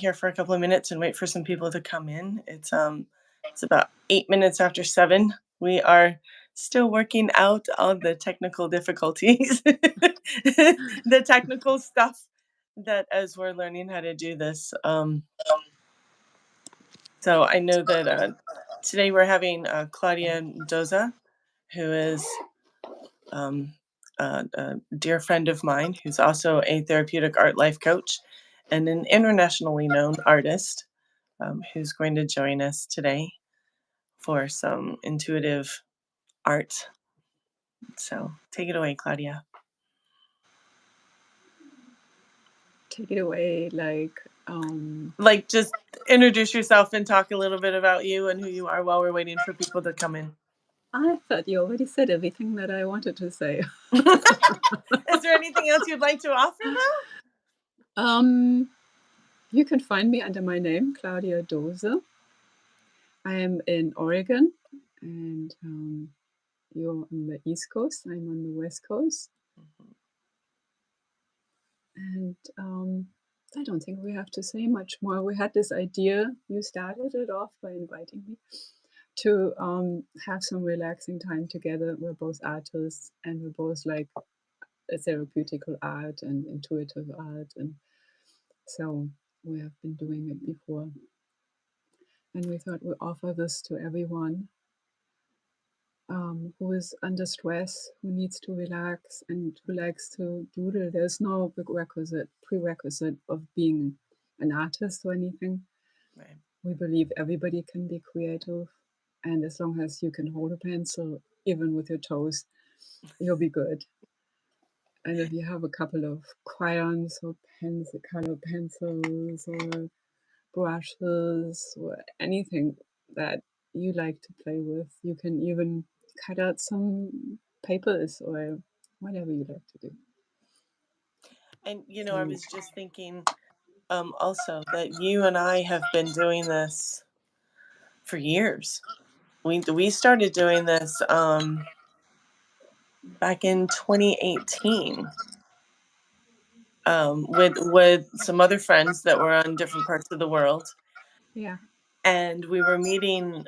here for a couple of minutes and wait for some people to come in. It's about 8 minutes after 7. We are still working out all the technical difficulties, the technical stuff that as we're learning how to do this. So I know that today we're having Claudia Dose, who is a dear friend of mine who's also a therapeutic art life coach and an internationally known artist, who's going to join us today for some intuitive art. So take it away, Claudia. Take it away, Like just introduce yourself and talk a little bit about you and who you are while we're waiting for people to come in. I thought you already said everything that I wanted to say. Is there anything else you'd like to offer, though? You can find me under my name, Claudia Dose. I am in Oregon, and you're on the East Coast. I'm on the West Coast. And I don't think we have to say much more. We had this idea, you started it off by inviting me to have some relaxing time together. We're both artists, and we're both like a therapeutical art and intuitive art. And so we have been doing it before. And we thought we'd offer this to everyone who is under stress, who needs to relax and who likes to doodle. There's no prerequisite of being an artist or anything. Right. We believe everybody can be creative, and as long as you can hold a pencil, even with your toes, you'll be good. And if you have a couple of crayons or color pencils or brushes or anything that you like to play with, you can even cut out some papers or whatever you like to do. And I was just thinking also that you and I have been doing this for years. We started doing this back in 2018 with some other friends that were on different parts of the world. Yeah. And we were meeting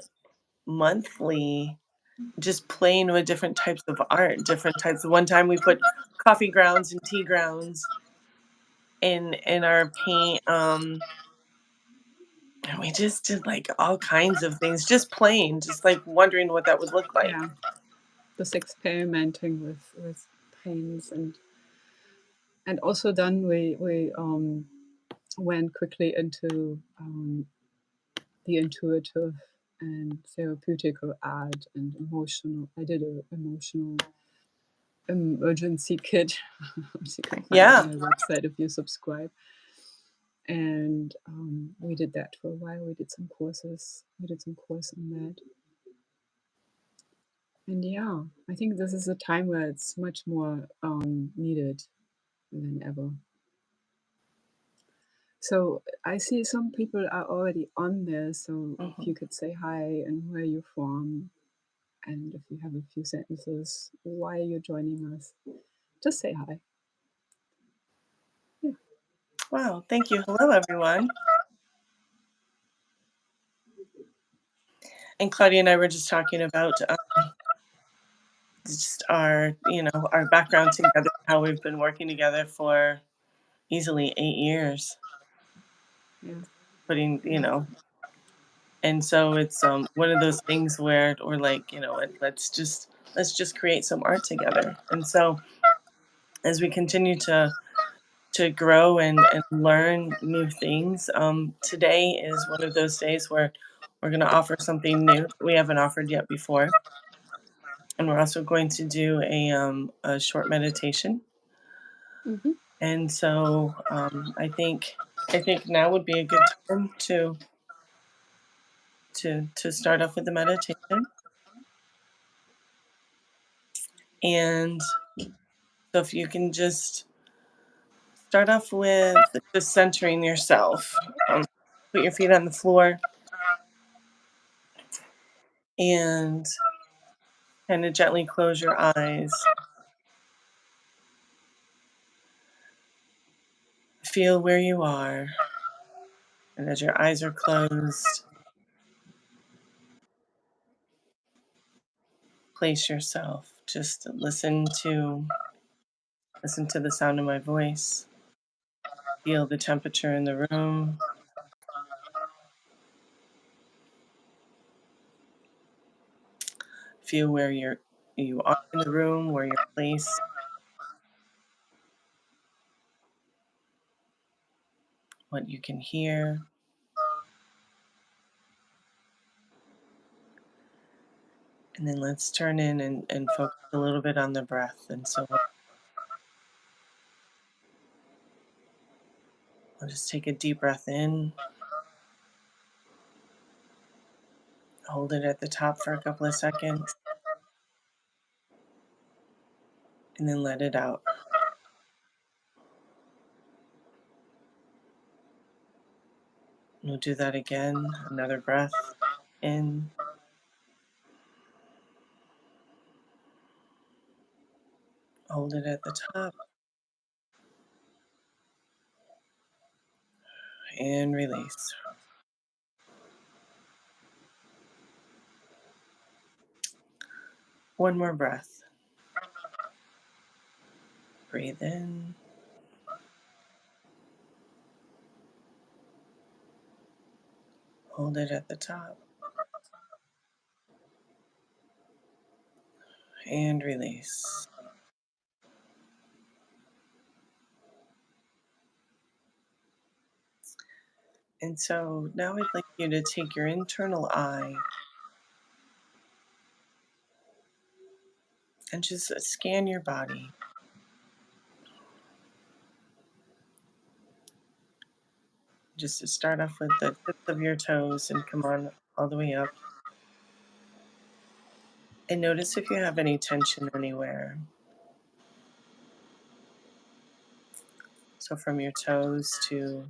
monthly, just playing with different types of art, different types. One time we put coffee grounds and tea grounds in our paint. And we just did like all kinds of things, just playing, just like wondering what that would look like. Yeah. Just experimenting with paints and also then we went quickly into the intuitive and therapeutical art and emotional. I did an emotional emergency kit, which you can find on my website if you subscribe. And we did that for a while. We did some courses. We did some course on that. And yeah, I think this is a time where it's much more needed than ever. So I see some people are already on there. So if you could say hi and where you're from, and if you have a few sentences, why are you joining us? Just say hi. Yeah. Wow, thank you. Hello, everyone. And Claudia and I were just talking about just our background together, how we've been working together for easily 8 years. Yeah. Putting, and so it's one of those things where we're like, let's just create some art together. And so as we continue to grow and learn new things, today is one of those days where we're going to offer something new we haven't offered yet before. And we're also going to do a short meditation. Mm-hmm. And so I think now would be a good time to start off with the meditation. And so if you can just start off with just centering yourself. Put your feet on the floor and kind of gently close your eyes. Feel where you are. And as your eyes are closed, place yourself. Just listen to the sound of my voice. Feel the temperature in the room. Feel where you are in the room, where you're placed, what you can hear. And then let's turn in and focus a little bit on the breath. And so I'll just take a deep breath in, hold it at the top for a couple of seconds, and then let it out. And we'll do that again. Another breath in, hold it at the top, and release. One more breath. Breathe in, hold it at the top, and release. And so now I'd like you to take your internal eye and just scan your body. Just to start off with the tips of your toes and come on all the way up. And notice if you have any tension anywhere. So from your toes to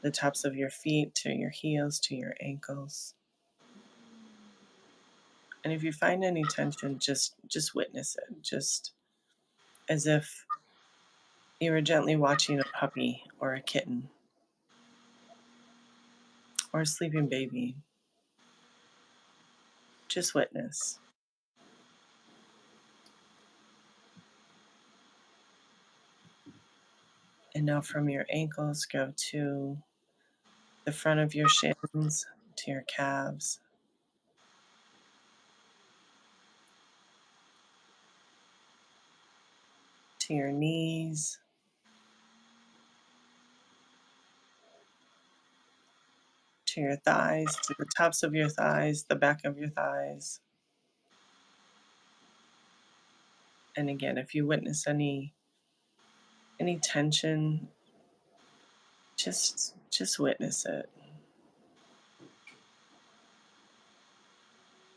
the tops of your feet, to your heels, to your ankles. And if you find any tension, just witness it. Just as if you were gently watching a puppy or a kitten or a sleeping baby. Just witness. And now from your ankles, go to the front of your shins, to your calves, to your knees, to your thighs, to the tops of your thighs, the back of your thighs. And again, if you witness any tension, just witness it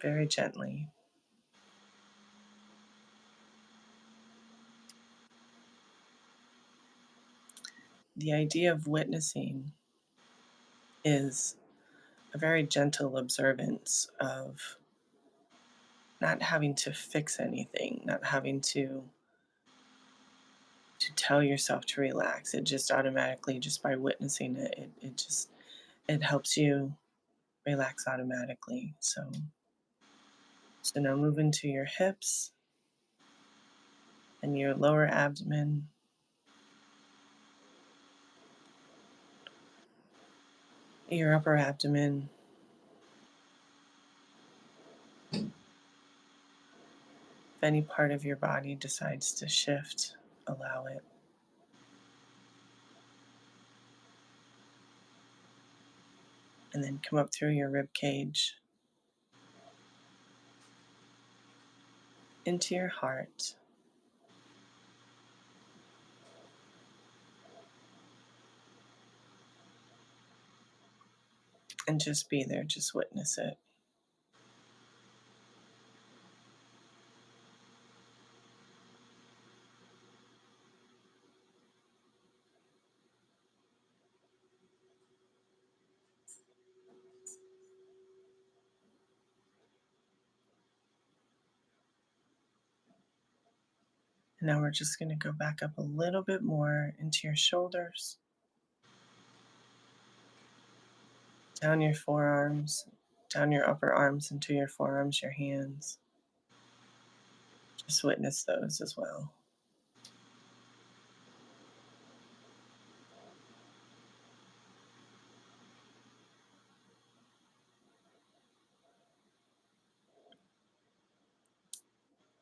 very gently. The idea of witnessing is a very gentle observance of not having to fix anything, not having to tell yourself to relax. It just automatically, just by witnessing it, it helps you relax automatically. So now move into your hips and your lower abdomen, your upper abdomen. If any part of your body decides to shift, allow it. And then come up through your rib cage into your heart. And just be there, just witness it. And now we're just going to go back up a little bit more into your shoulders. down your forearms, down your upper arms into your forearms, your hands. Just witness those as well.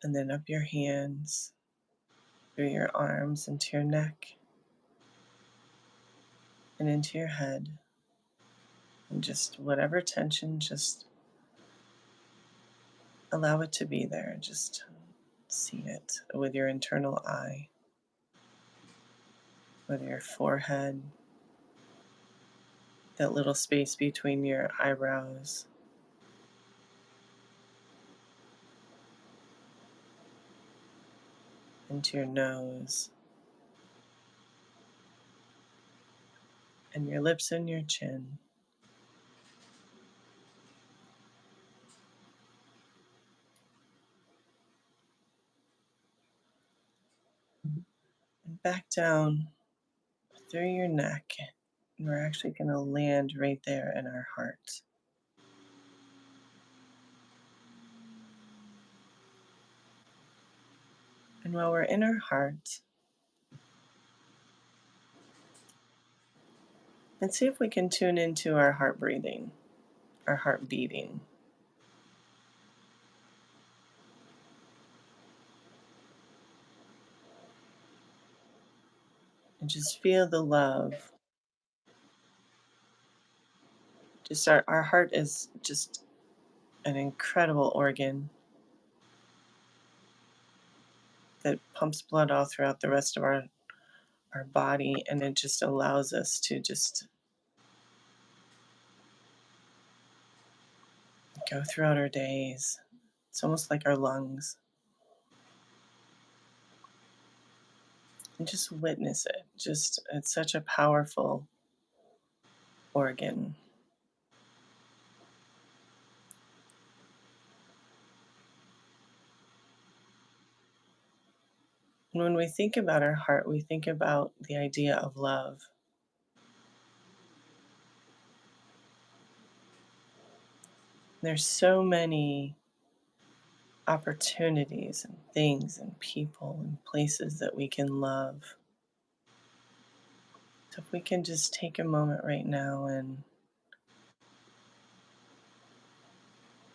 And then up your hands, through your arms, into your neck, and into your head. And just whatever tension, just allow it to be there. Just see it with your internal eye, with your forehead, that little space between your eyebrows, into your nose, and your lips and your chin. And back down through your neck. And we're actually going to land right there in our heart. And while we're in our heart, let's see if we can tune into our heart breathing, our heart beating. And just feel the love. Just our heart is just an incredible organ that pumps blood all throughout the rest of our body, and it just allows us to just go throughout our days. It's almost like our lungs. And just witness it. Just, it's such a powerful organ. And when we think about our heart, we think about the idea of love. There's so many opportunities and things and people and places that we can love. So if we can just take a moment right now and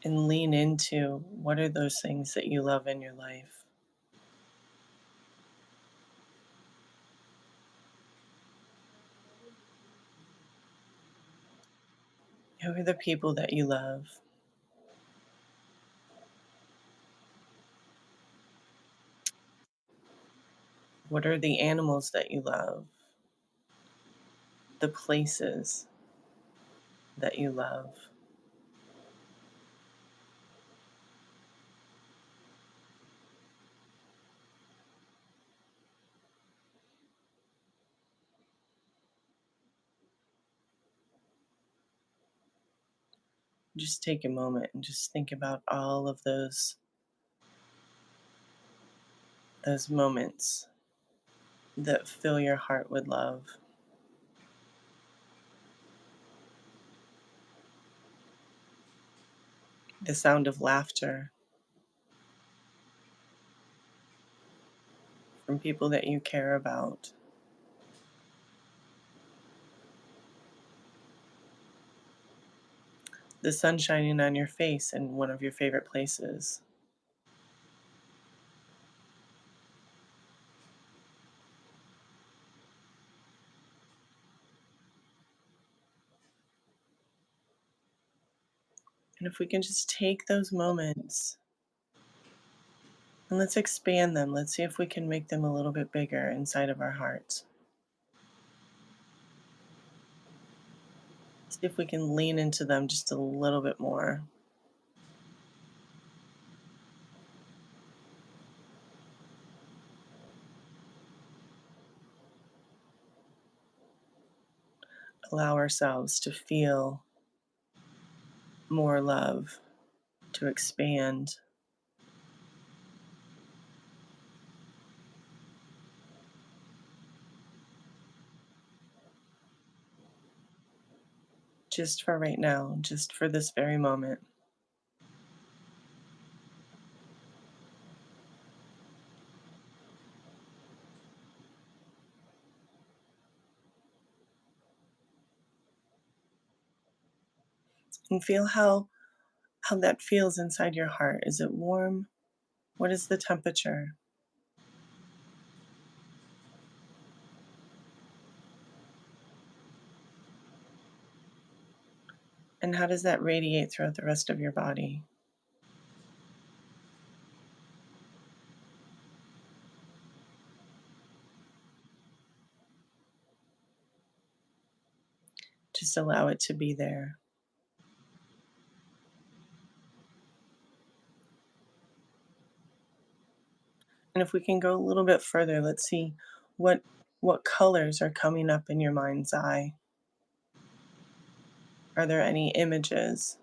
lean into what are those things that you love in your life. Who are the people that you love? What are the animals that you love? The places that you love? Just take a moment and just think about all of those moments that fill your heart with love. The sound of laughter from people that you care about. The sun shining on your face in one of your favorite places. And if we can just take those moments and let's expand them. Let's see if we can make them a little bit bigger inside of our hearts. See if we can lean into them just a little bit more. Allow ourselves to feel more love, to expand. just for right now, just for this very moment. And feel how that feels inside your heart. Is it warm? What is the temperature? And how does that radiate throughout the rest of your body? Just allow it to be there. And if we can go a little bit further, let's see what what colors are coming up in your mind's eye. Are there any images?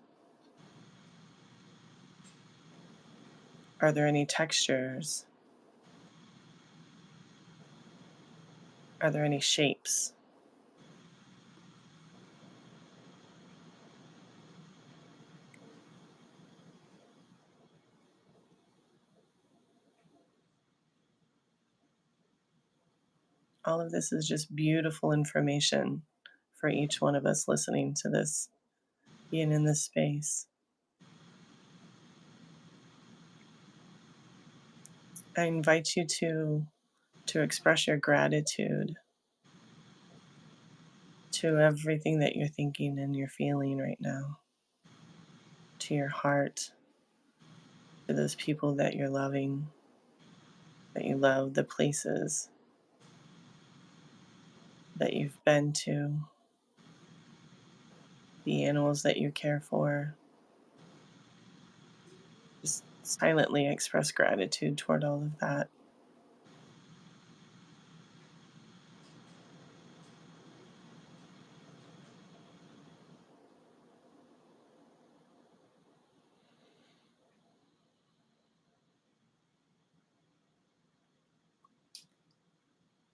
Are there any textures? Are there any shapes? All of this is just beautiful information for each one of us listening to this, being in this space. I invite you to express your gratitude to everything that you're thinking and you're feeling right now, to your heart, to those people that you're loving, that you love, the places that you've been to, the animals that you care for. Just silently express gratitude toward all of that.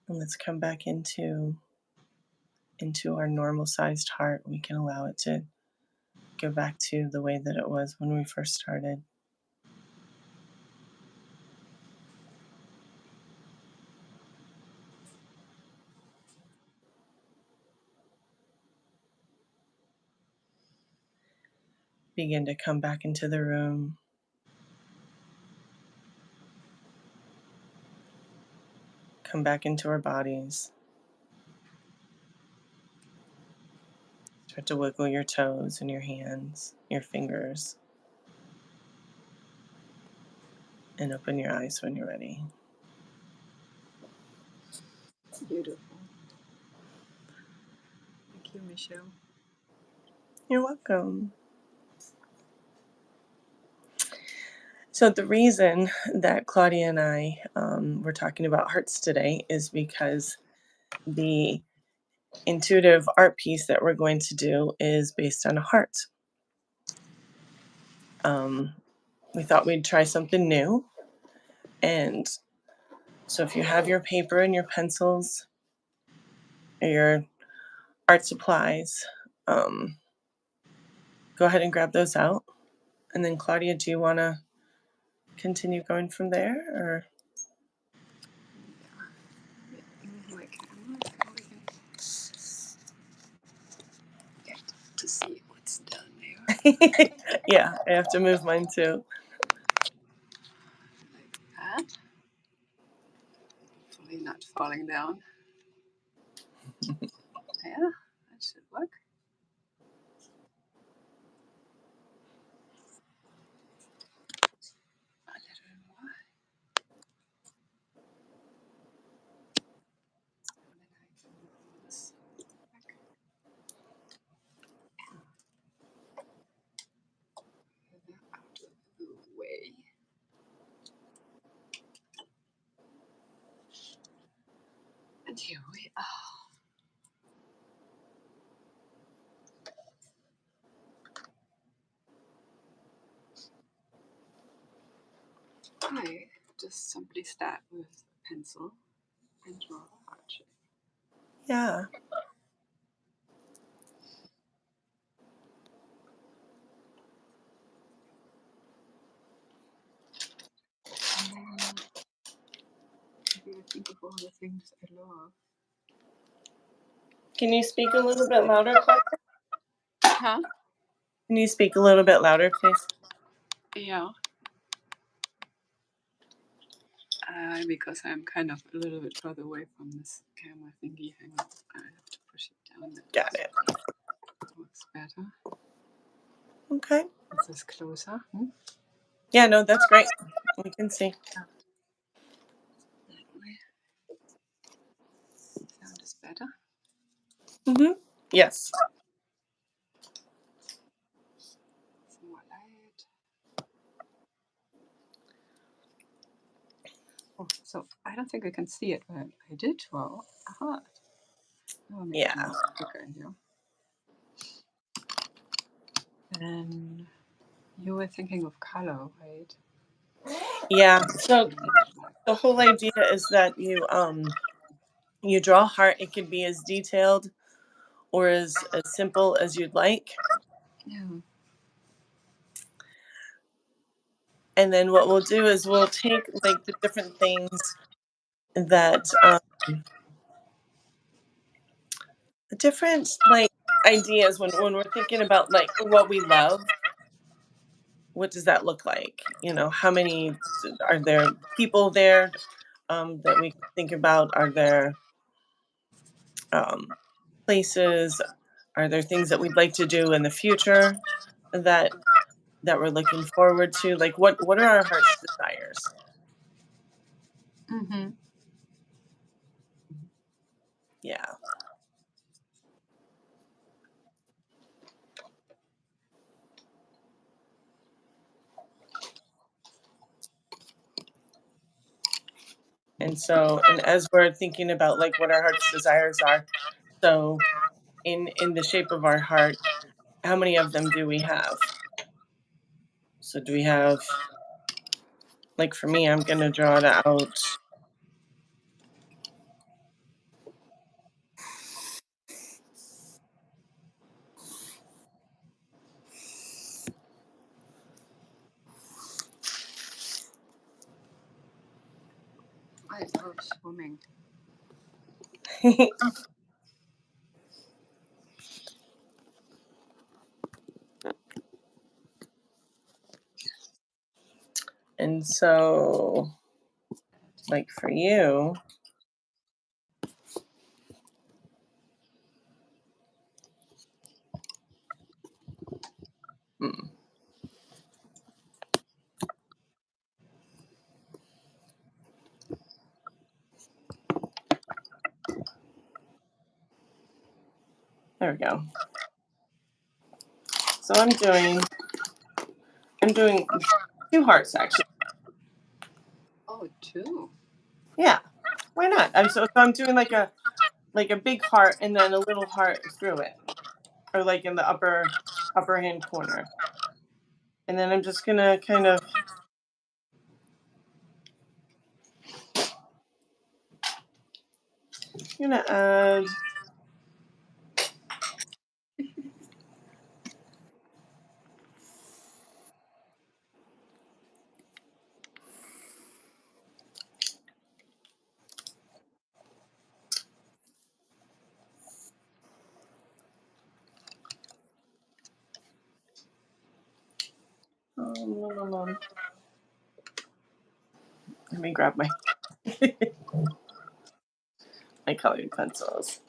And let's come back into our normal sized heart. We can allow it to go back to the way that it was when we first started. Begin to come back into the room. Come back into our bodies. Start to wiggle your toes and your hands, your fingers, and open your eyes when you're ready. Beautiful. Thank you, Michele. You're welcome. So, the reason that Claudia and I were talking about hearts today is because the intuitive art piece that we're going to do is based on a heart. Um, we thought we'd try something new. And so, if you have your paper and your pencils or your art supplies, um, go ahead and grab those out. And then, Claudia, do you want to continue going from there? Or Move my camera so we can get to see what's done there. yeah, I have to move mine too. Like that. Hopefully not falling down. Yeah, that should work. A little more. And then I can roll this back. Out of the way. And here we are. I just simply start with a pencil and draw a heart shape. Yeah. think of all the things I love. Can you speak a little bit louder, Claudia? Huh? Can you speak a little bit louder, please? Yeah. Because I'm kind of a little bit further away from this camera thingy. Hang on, I have to push it down. Got it. Looks better. Okay. This is closer. Yeah, no, that's great. We can see. That way. Sound is better. Mm-hmm. Yes. Some more light. Oh, so I don't think I can see it, but I did draw a heart. Oh, maybe Yeah. more quicker in here. And you were thinking of color, right? Yeah. So the whole idea is that you draw a heart. It can be as detailed or as simple as you'd like. Yeah. And then what we'll do is we'll take like the different things that the different like ideas when we're thinking about like what we love. What does that look like? You know, how many are there people there that we can think about? Are there um, places? Are there things that we'd like to do in the future that we're looking forward to? Like what are our heart's desires? Mm-hmm. Yeah. And so and as we're thinking about like what our heart's desires are, so in the shape of our heart, how many of them do we have? So do we have like for me, I'm gonna draw it out. I love swimming. And so like for you, hmm, there we go. So I'm doing two hearts actually. Oh, two. Yeah. Why not? I'm doing like a big heart and then a little heart through it. Or like in the upper hand corner. And then I'm just gonna kind of gonna add let me grab my my colored pencils.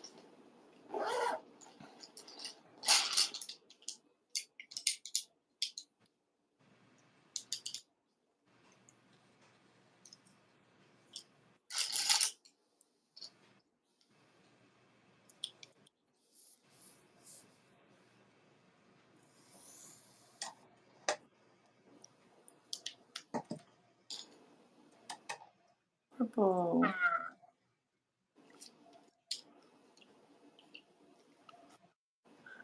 Purple.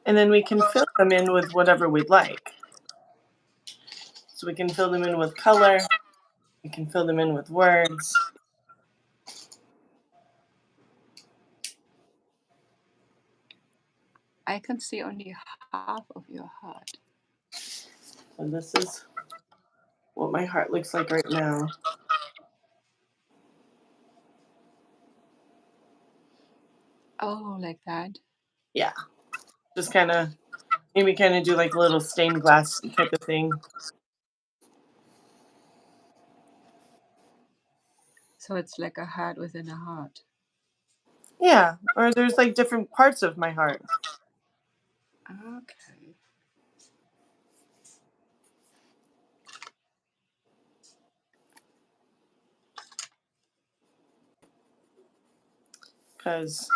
And then we can fill them in with whatever we'd like. So we can fill them in with color. We can fill them in with words. I can see only half of your heart. And this is what my heart looks like right now. Oh, like that. Yeah, just kind of maybe kind of do like a little stained glass type of thing. So it's like a heart within a heart. Yeah, or there's like different parts of my heart Okay. because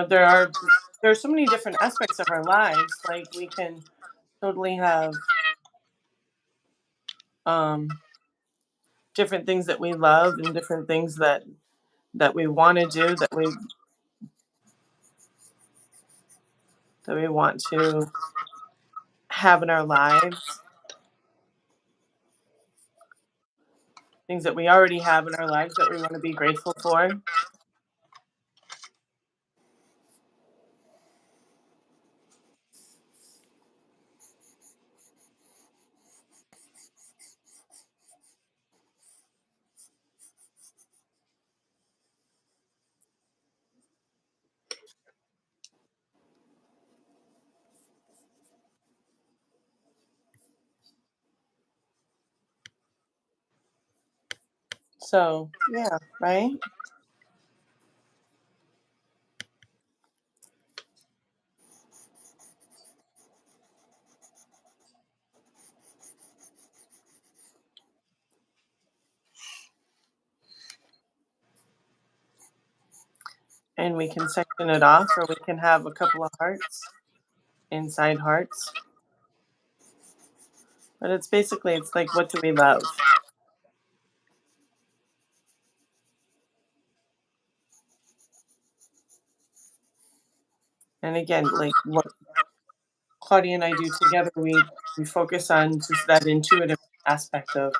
there are so many different aspects of our lives. Like we can totally have um different things that we love and different things that we want to do that we want to have in our lives, things that we already have in our lives that we want to be grateful for. So, yeah, right? And we can section it off, or we can have a couple of hearts inside hearts. But it's basically, it's like, what do we love? And again, like what Claudia and I do together, we focus on just that intuitive aspect of.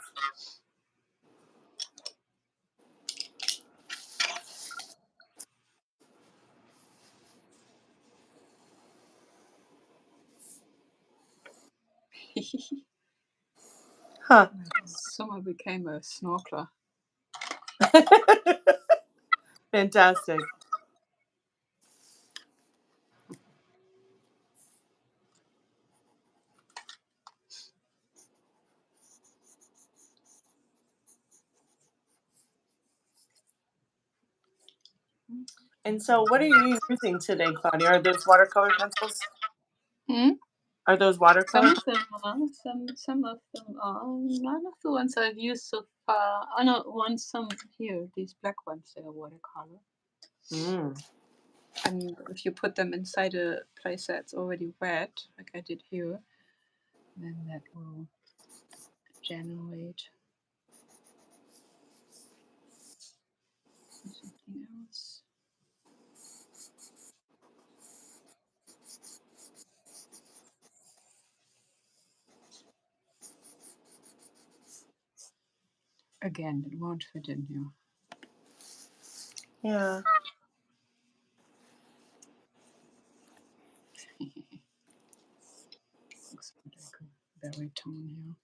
Huh. Someone became a snorkeler. Fantastic. And so, what are you using today, Claudia? Are those watercolor pencils? Hmm? Are those Some watercolor? of them are. Some of them are. None of the ones I've used so far. Oh no, some here. These black ones, they are watercolor. Mm. And if you put them inside a place that's already wet, like I did here, then that will generate something else. Again, it won't fit in here. Yeah. Looks like a berry tone here.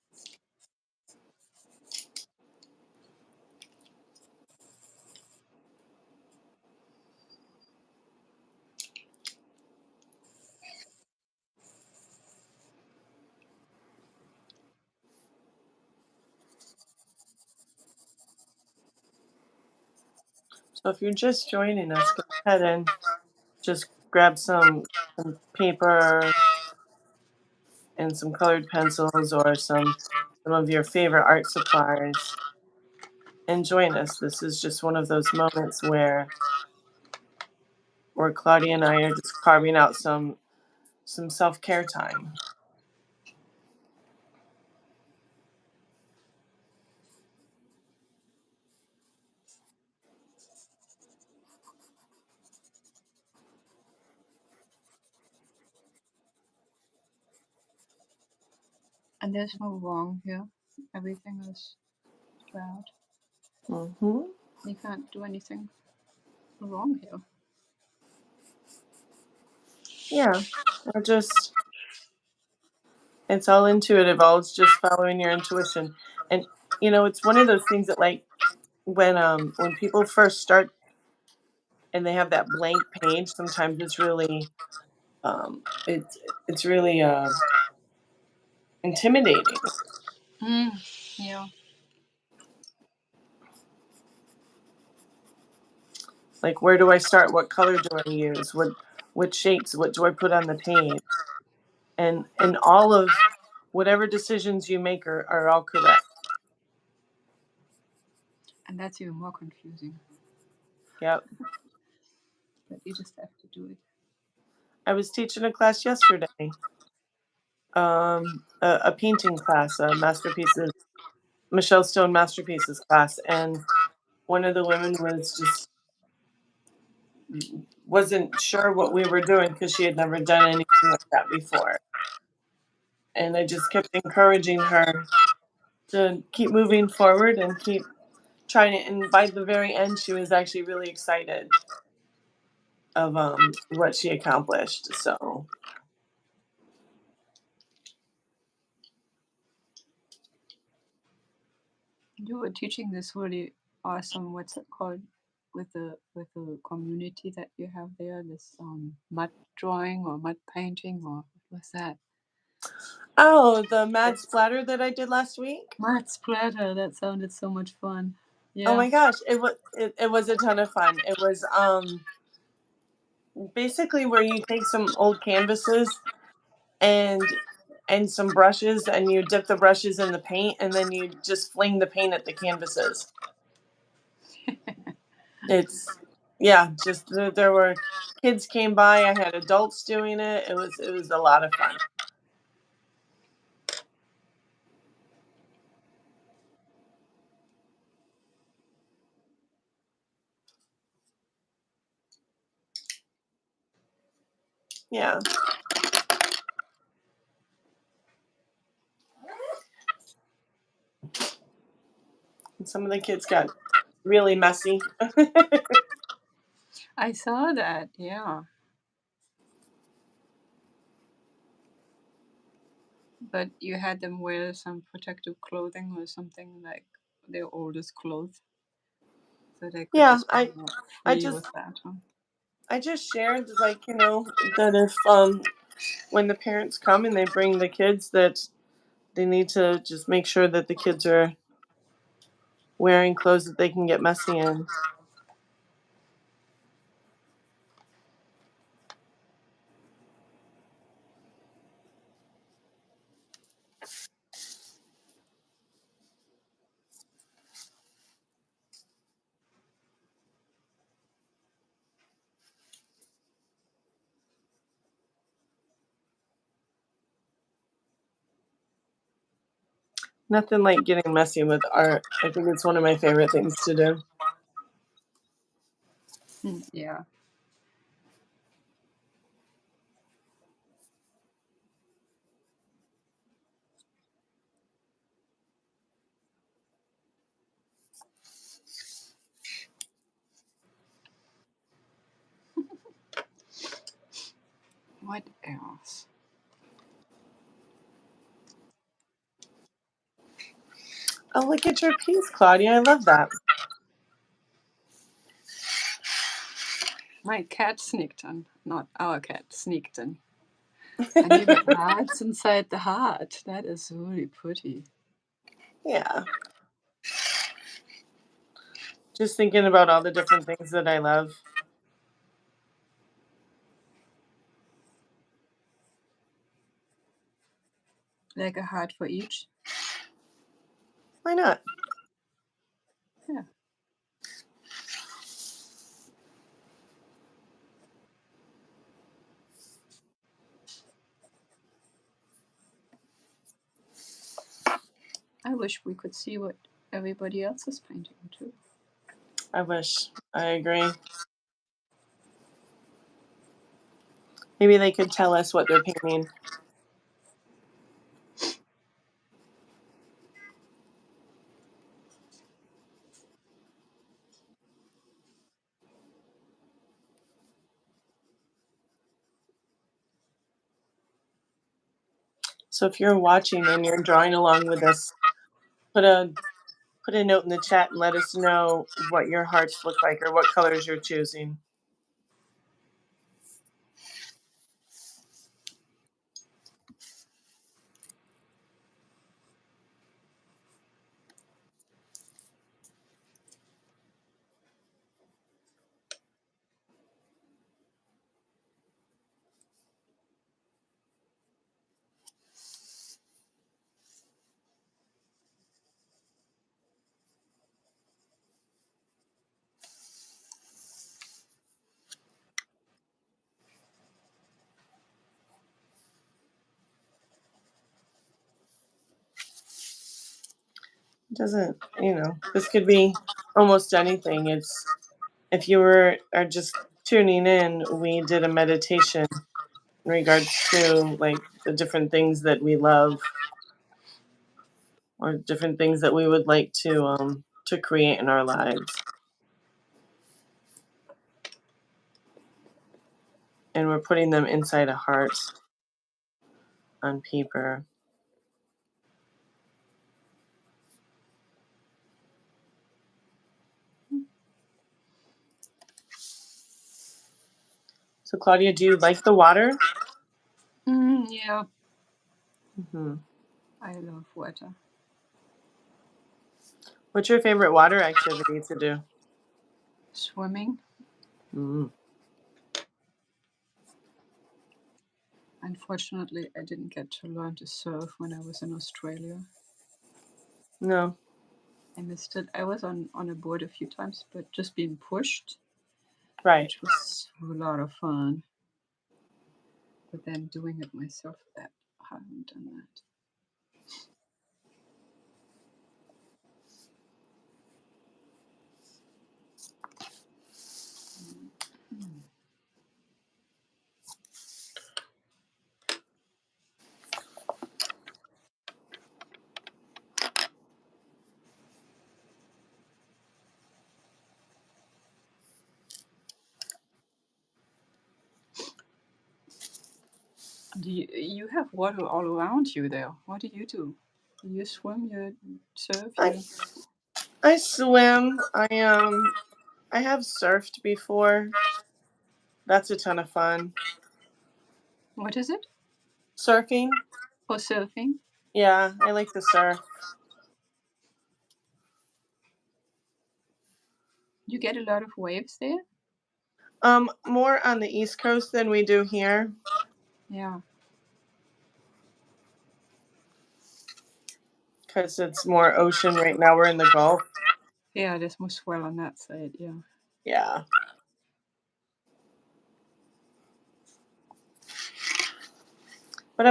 So, if you're just joining us, go ahead and just grab some paper and some colored pencils or some of your favorite art supplies and join us. This is just one of those moments where Claudia and I are just carving out some self-care time. And there's no wrong here. Everything is bad. Hmm. You can't do anything wrong here. Yeah, we're just it's all intuitive. All it's just following your intuition, and it's one of those things that like when people first start and they have that blank page, sometimes it's really it's really intimidating. Mm, yeah. Like, where do I start? What color do I use? What shapes? What do I put on the page? And all of whatever decisions you make are all correct. And that's even more confusing. Yep. But you just have to do it. I was teaching a class yesterday, a painting class, a masterpieces, Michele Stone Masterpieces class, and one of the women was just wasn't sure what we were doing because she had never done anything like that before. And I just kept encouraging her to keep moving forward and keep trying it. And by the very end, she was actually really excited of what she accomplished. So You were teaching this really awesome, what's it called? With the community that you have there, this mud drawing or mud painting or what was that? oh, the mad splatter that I did last week. Mud splatter. That sounded so much fun. Oh Yeah. my gosh, it was a ton of fun. It was basically where you take some old canvases and some brushes, and you dip the brushes in the paint, and then you just fling the paint at the canvases. It's yeah, just there were kids came by. I had adults doing it. It was a lot of fun. Yeah, and some of the kids got really messy. I saw that. Yeah. But you had them wear some protective clothing or something like their oldest clothes, so they could Yeah, just be more I free just with that, huh? I just shared, like, that if when the parents come and they bring the kids, that they need to just make sure that the kids are wearing clothes that they can get messy in. Nothing like getting messy with art. I think it's one of my favorite things to do. Yeah. What else? Oh, look at your piece, Claudia. I love that. My cat sneaked in. Not our cat, sneaked in. And you got hearts inside the heart. That is really pretty. Yeah. Just thinking about all the different things that I love. Like a heart for each. Why not? Yeah. I wish we could see what everybody else is painting too. I wish. I agree. Maybe they could tell us what they're painting. So if you're watching and you're drawing along with us, put a put a note in the chat and let us know what your hearts look like or what colors you're choosing. doesn't, this could be almost anything. It's if you are just tuning in, we did a meditation in regards to like the different things that we love or different things that we would like to create in our lives. And we're putting them inside a heart on paper. So Claudia, do you like the water? Yeah, Hmm. I love water. What's your favorite water activity to do? Swimming. Mm. Unfortunately, I didn't get to learn to surf when I was in Australia. No. I missed it. I was on a board a few times, but just being pushed, Right. which was a lot of fun. But then doing it myself, that I haven't done that. Mm. Do you have water all around you there? What do you do? You swim, you surf, I you. I swim. I have surfed before. That's a ton of fun. What is it? Surfing? For surfing? Yeah, I like to surf. You get a lot of waves there? More on the East Coast than we do here, Yeah. because it's more ocean right now. We're in the Gulf. Yeah, there's more swell on that side, yeah. Yeah. But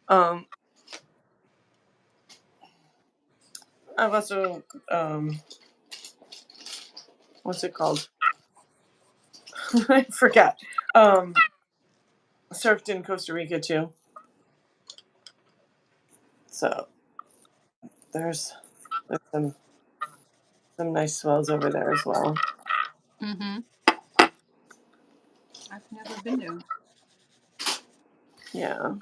um I've also what's it called? I forgot. Surfed in Costa Rica too. So there's there's some nice swells over there as well. Mm-hmm. I've never been there. Yeah.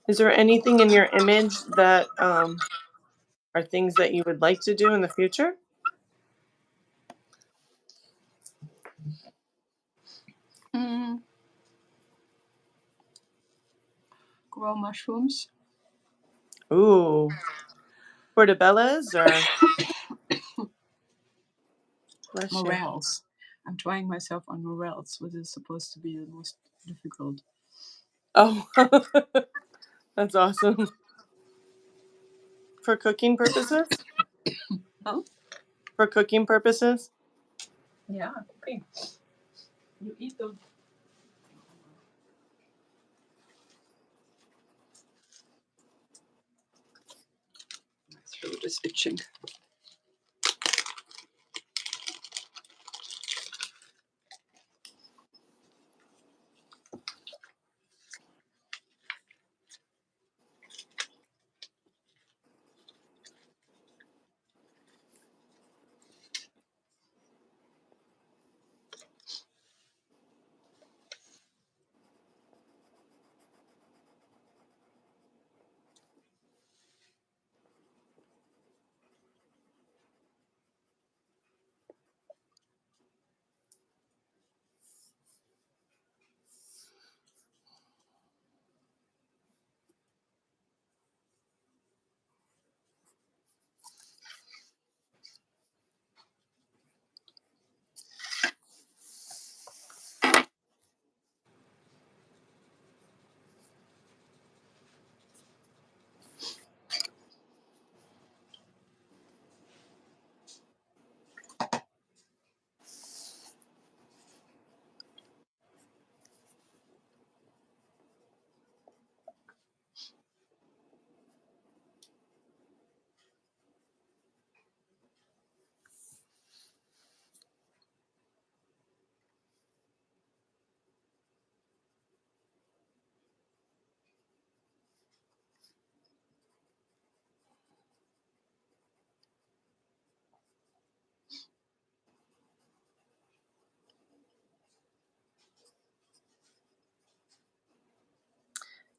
Is there anything in your image that are things that you would like to do in the future? Mm, grow mushrooms. Ooh, portobellas or bless you. Morels. I'm trying myself on morels, which is supposed to be the most difficult. Oh, that's awesome. For cooking purposes? Oh? For cooking purposes? Yeah, okay. You eat them. My throat is itching.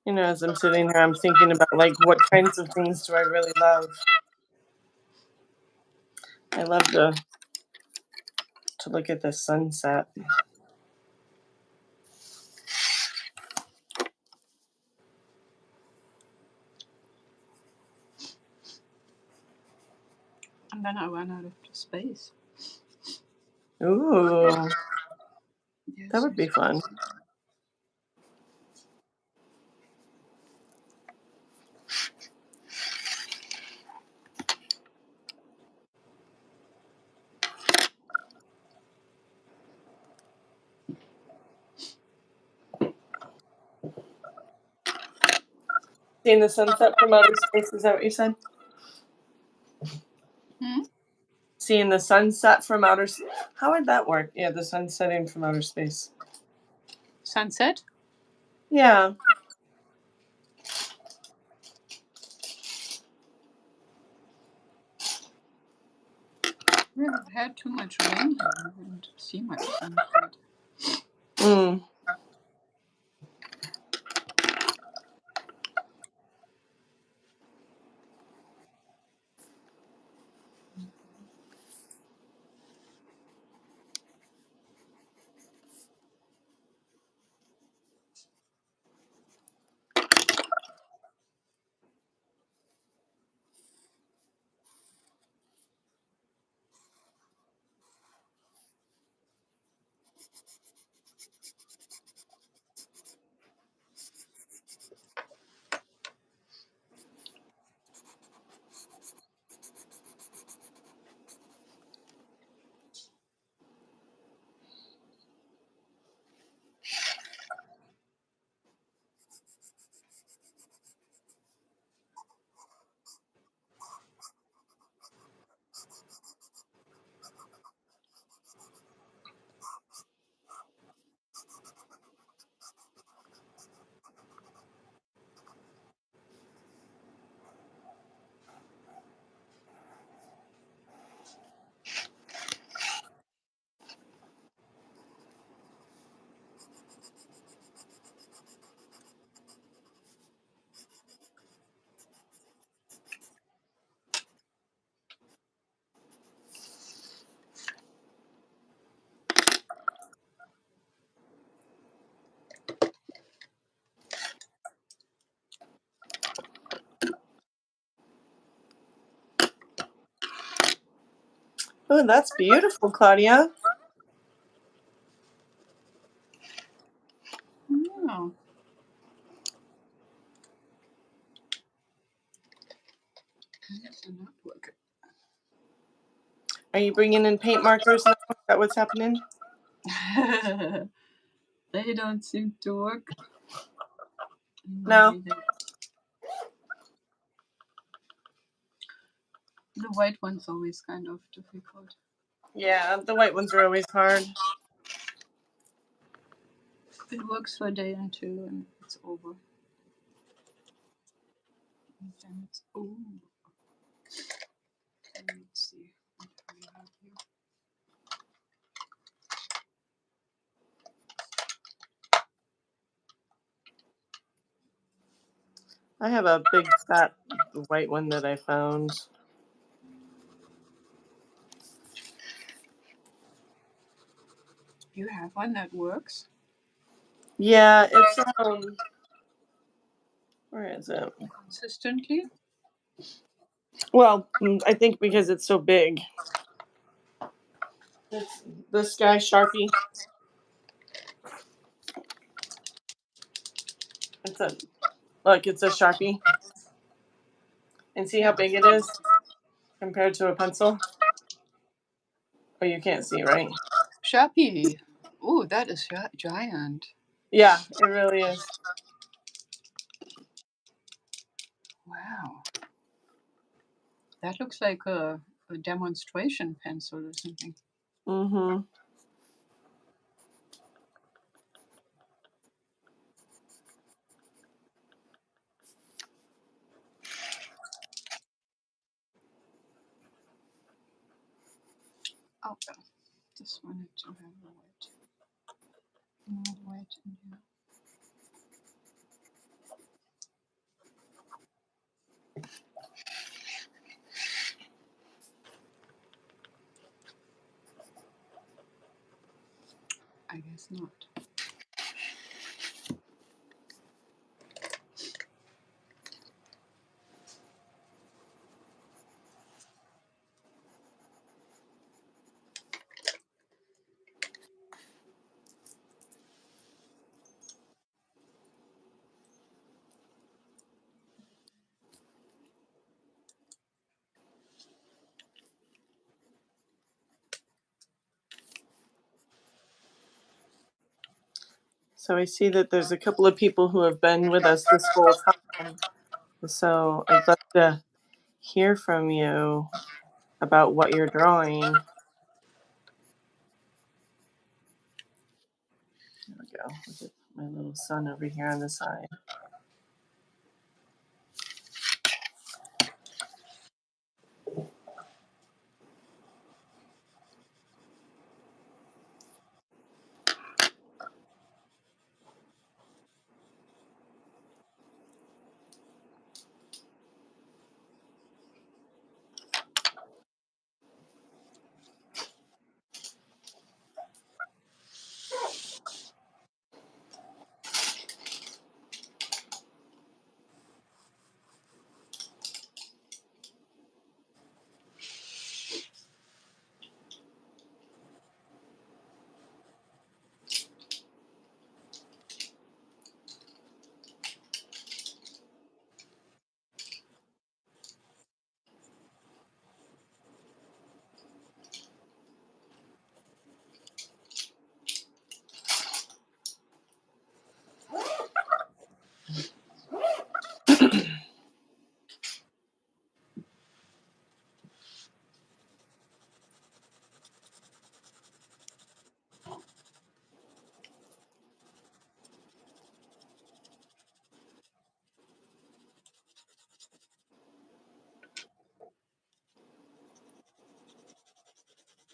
You know, as I'm sitting here, I'm thinking about like what kinds of things do I really love. I love to look at the sunset. And then I ran out of space. Ooh, that Yes, would be fun. Seeing the sunset from outer space, is that what you said? Hmm? Seeing the sunset from outer space. How would that work? Yeah, the sun setting from outer space. Sunset? Yeah. We have had too much rain here. I wouldn't see much sunset. Mm. Oh, that's beautiful, Claudia. Yeah. That's not working. Are you bringing in paint markers now? Is that what's happening? They don't seem to work. No. Maybe the white one's always kind of difficult. Yeah, the white ones are always hard. It works for a day and two, and it's over. And then it's let's see what we have here. I have a big fat white one that I found. You have one that works Yeah, it's where is it? consistently. Well, I think because it's so big. It's the Sky Sharpie. It's a look, it's a Sharpie. And see how Yeah. big it is compared to a pencil? Oh, you can't see, right? Sharpie. Oh, that is giant. Yeah, it really is. Wow. That looks like a demonstration pencil or something. Mm-hmm. Oh, just wanted to have a white, more white in here. I guess not. So I see that there's a couple of people who have been with us this whole time. So I'd love to hear from you about what you're drawing. There we go. Look at my little son over here on the side.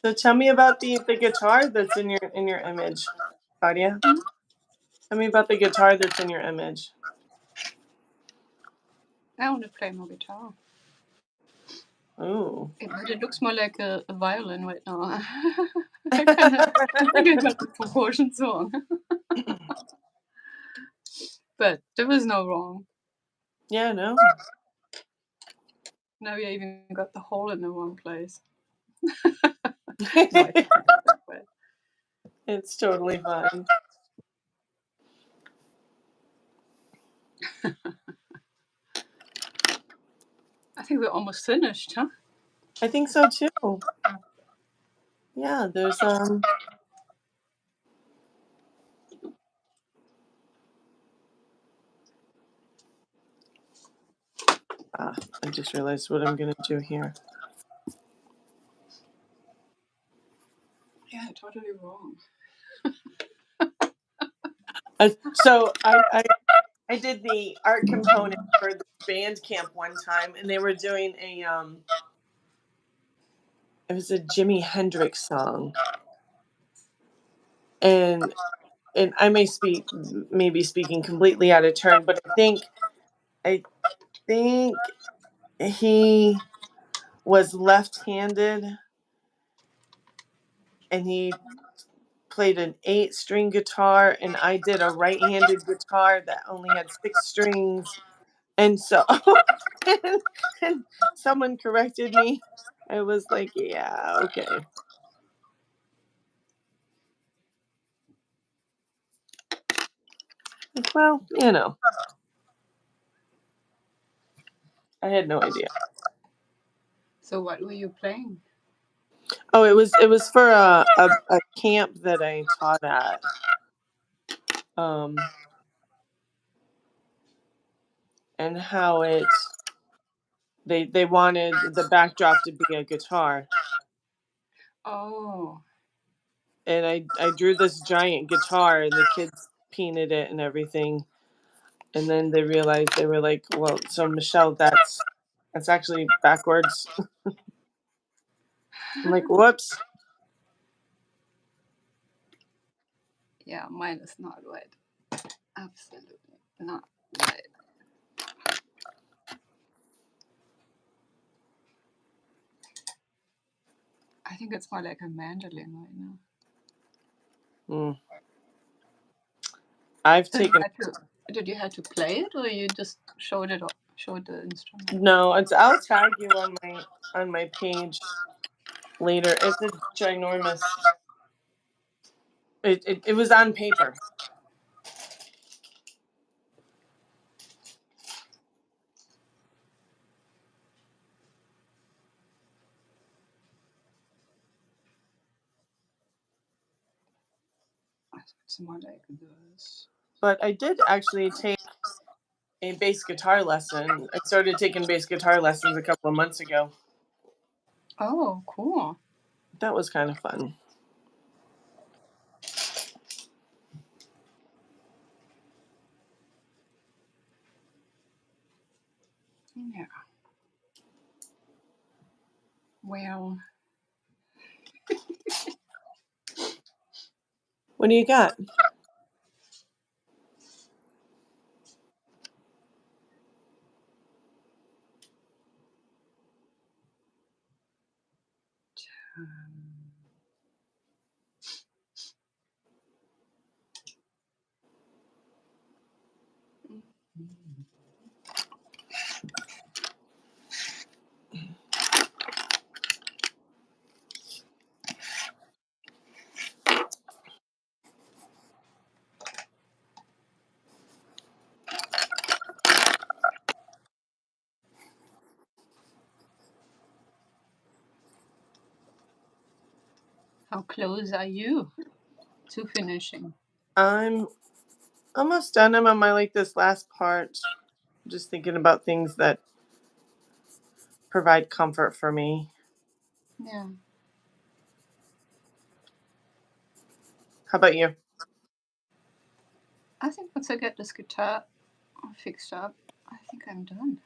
So tell me about the guitar that's in your image, Claudia. Hmm? Tell me about the guitar that's in your image. I want to play my guitar. Ooh. But it looks more like a violin right now. I think I got the proportions wrong. But there was no wrong. Yeah, no. Now we even got the hole in the wrong place. No, I think I got that way. It's totally fine. I think we're almost finished, huh? I think so too. Yeah, there's I just realized what I'm gonna do here. Yeah, totally wrong. So I did the art component for the band camp one time, and they were doing a it was a Jimi Hendrix song, and I may maybe speaking completely out of turn, but I think he was left-handed, and he played an 8-string guitar, and I did a right-handed guitar that only had 6 strings. And so and, and someone corrected me. I was like, yeah, okay. Like, well, I had no idea. So what were you playing? Oh, it was for a camp that I taught at. Um and how they wanted the backdrop to be a guitar. Oh, And I drew this giant guitar, and the kids painted it and everything. And then they realized, they were like, well, so Michelle, that's actually backwards. I'm like, whoops. yeah, mine is not right. Absolutely not right. I think it's more like a mandolin right now. Mm. I've So you taken had to, did you have to play it, or you just showed the instrument? no. It's I'll tag you on my page later. It's a ginormous. It was on paper, It's more like this. but I did actually take a bass guitar lesson. I started taking bass guitar lessons a couple of months ago. Oh, cool. That was kind of fun. Yeah. Well, What do you got? um, how close are you to finishing? I'm almost done. I'm on my this last part. Just thinking about things that provide comfort for me. Yeah. How about you? I think once I get this guitar fixed up, I think I'm done.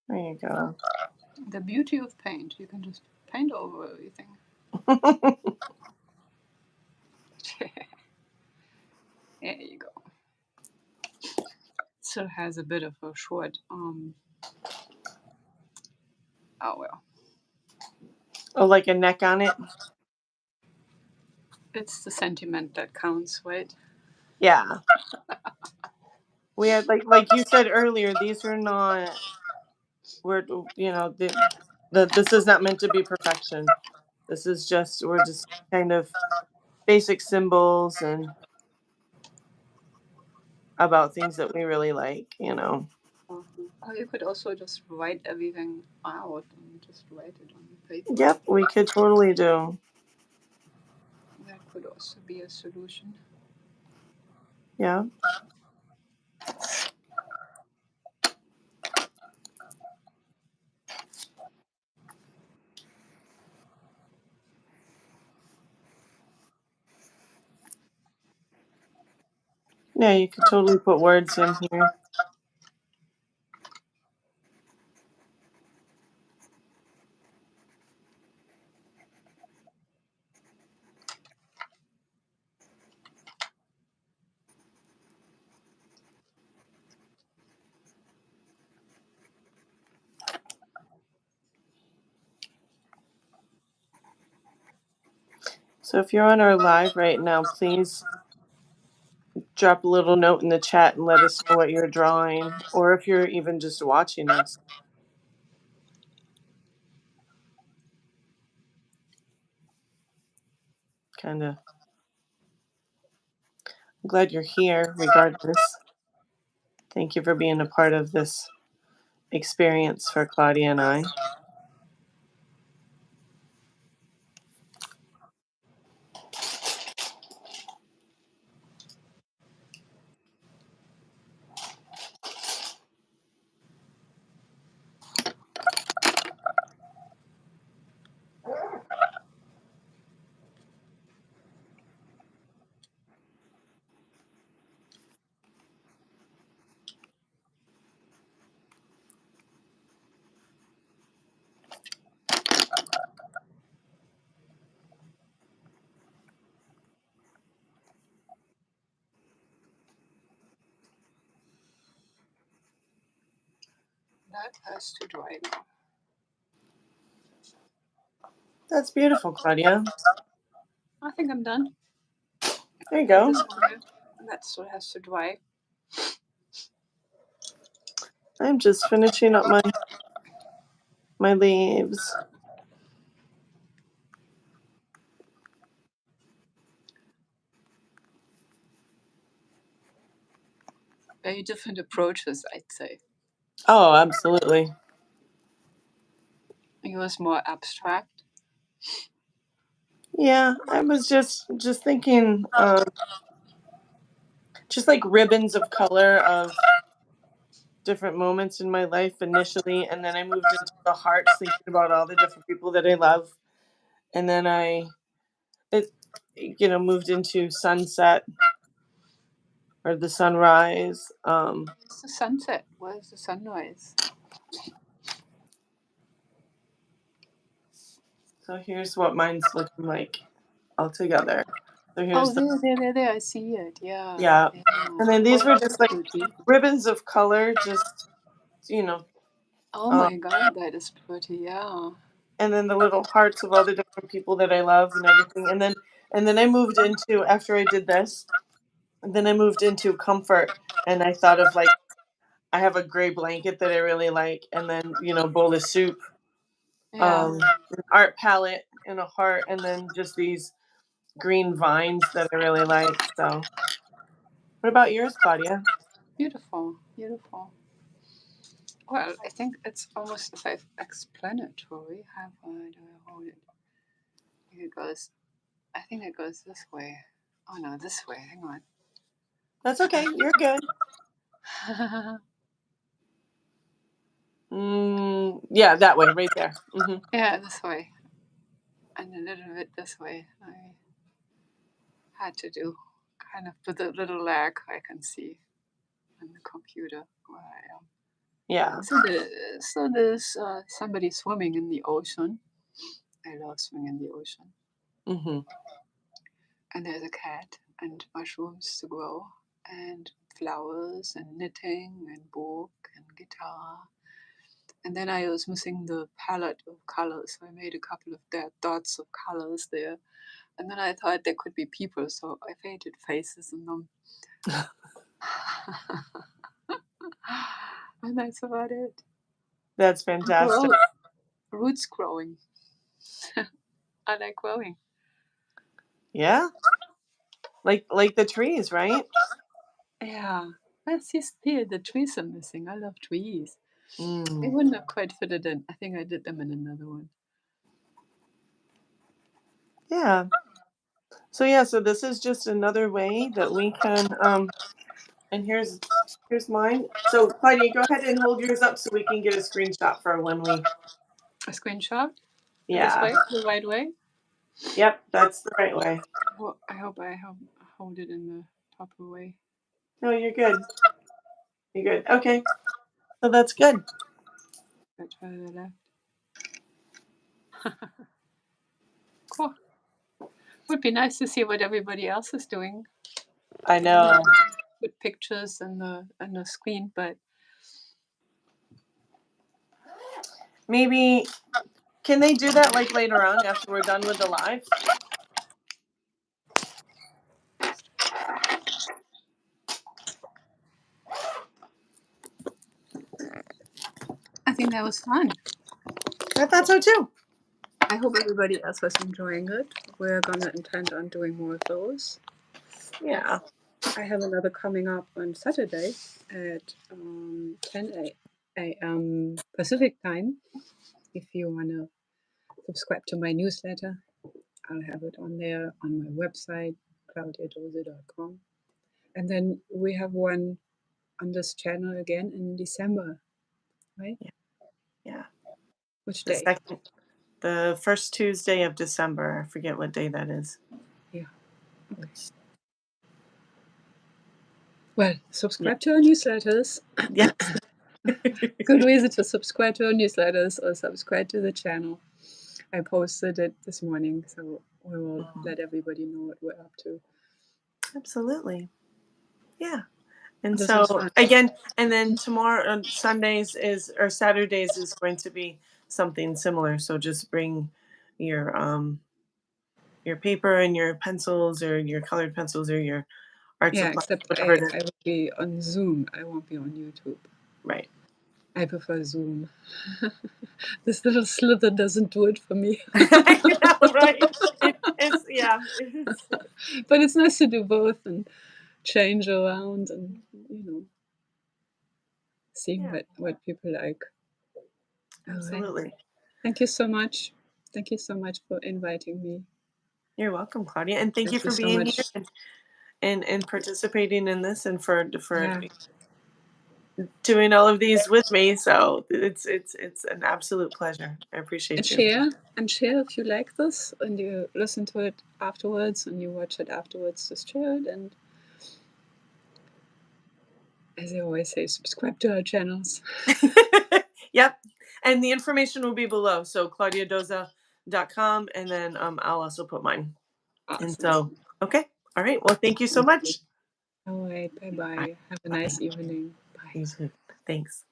There you go. The beauty of paint, you can just paint over everything. There you go. Still has a bit of a short, oh well. Oh, like a neck on it? It's the sentiment that counts, right? Yeah. We had like you said earlier, these are not we're this is not meant to be perfection. This is just we're just kind of basic symbols and about things that we really like. Or you could also just write everything out and just write it on the paper. Yep, we could totally do. That could also be a solution. Yeah. Yeah, you could totally put words in here. So if you're on our live right now, please drop a little note in the chat and let us know what you're drawing, or if you're even just watching us. Kind of glad you're here, regardless. Thank you for being a part of this experience for Claudia and I. That has to dry now. That's beautiful, Claudia. I think I'm done. There you And go. this one, that still has to dry. I'm just finishing up my leaves. Very different approaches, I'd say. Oh, absolutely. Yours more abstract. Yeah, I was just thinking, just like ribbons of color of different moments in my life initially, and then I moved into the hearts, thinking about all the different people that I love, and then it, moved into sunset or the sunrise. It's the sunset. Where's the sunrise? So here's what mine's looking like all together. So Oh, here's the there. I see it. Yeah. yeah, Yeah. and then these Oh, were that's just like pretty. ribbons of color, just you know, Oh um, my God, that is pretty. Yeah. and then the little hearts of all the different people that I love and everything. And then I moved into after I did this, and then I moved into comfort, and I thought of like I have a gray blanket that I really like, and then bowl of soup, Yeah. an art palette and a heart, and then just these green vines that I really like. So, what about yours, Claudia? Beautiful. Beautiful. Well, I think it's almost self-explanatory. How do I hold it? It goes. I think it goes this way. Oh no, this way. Hang That's okay. You're good. on. Yeah, that way, right there. Yeah, this way, and a little bit this way. I had to do kind of with a little lag. I can see on the computer where I am. Yeah. So there's somebody swimming in the ocean. I love swimming in the ocean. hmm And there's a cat and mushrooms to grow and flowers and knitting and book and guitar. And then I was missing the palette of colors, so I made a couple of dots of colors there. And then I thought there could be people, so I painted faces in them. And that's about it. That's fantastic. Grow, roots growing. I like growing. Yeah, like the trees, right? Yeah. Let's see, still the trees are missing. I love trees. I Mm. wouldn't have quite fit it in. I think I did them in another one. Yeah. So this is just another way that we can and here's mine. So Claudia, go ahead and hold yours up so we can get a screenshot for when we A screenshot this yeah. way, the right way. Yep, that's the right way. Well, I hope hold it in the proper way. No, you're good. You're good. Okay. So that's good. I try to the left. Cool. Would be nice to see what everybody else is doing. I Yeah, know. put pictures on the screen, but Maybe can they do that like later on after we're done with the live? I think that was fun. I thought so too. I hope everybody else was enjoying it. We're gonna intend on doing more of those. Yeah. I have another coming up on Saturday at 10 a. Pacific time. If you want to subscribe to my newsletter, I'll have it on there on my website, claudiadose.com. And then we have one on this channel again in December, right? Yeah. Yeah. Which The day? second, the first Tuesday of December. I forget what day that is. Yeah. Okay. It's- Well, Yeah. subscribe to our newsletters. Yes. Good reason to subscribe to our newsletters or subscribe to the channel. I posted it this morning, so we will Mhm. let everybody know what we're up to. Absolutely. Yeah. And This was so fun. again, and then tomorrow, Sundays is or Saturdays is going to be something similar. So just bring your paper and your pencils or your colored pencils or your art Yeah, supply, except whatever it is. I will be on Zoom. I won't be on YouTube. Right. I prefer Zoom. This little slither doesn't do it for me. I know, right? It's yeah. It's But it's nice to do both and change around and seeing yeah, what people like. All right. absolutely. Thank you so much. Thank you so much for inviting me. You're welcome, Claudia, and thank you Thank you for so being here much. and participating in this and for Yeah. doing all of these with me. So it's an absolute pleasure. I And appreciate you. share if you like this and you listen to it afterwards and you watch it afterwards, just share it. And as I always say, subscribe to our channels. Yep. And the information will be below. So claudiadoza.com, and then I'll also put mine. And Awesome. so okay. All right. Well, thank you so Sounds good. much. All right. Bye All right. bye. Have a Bye. nice evening. Bye. You too. Thanks.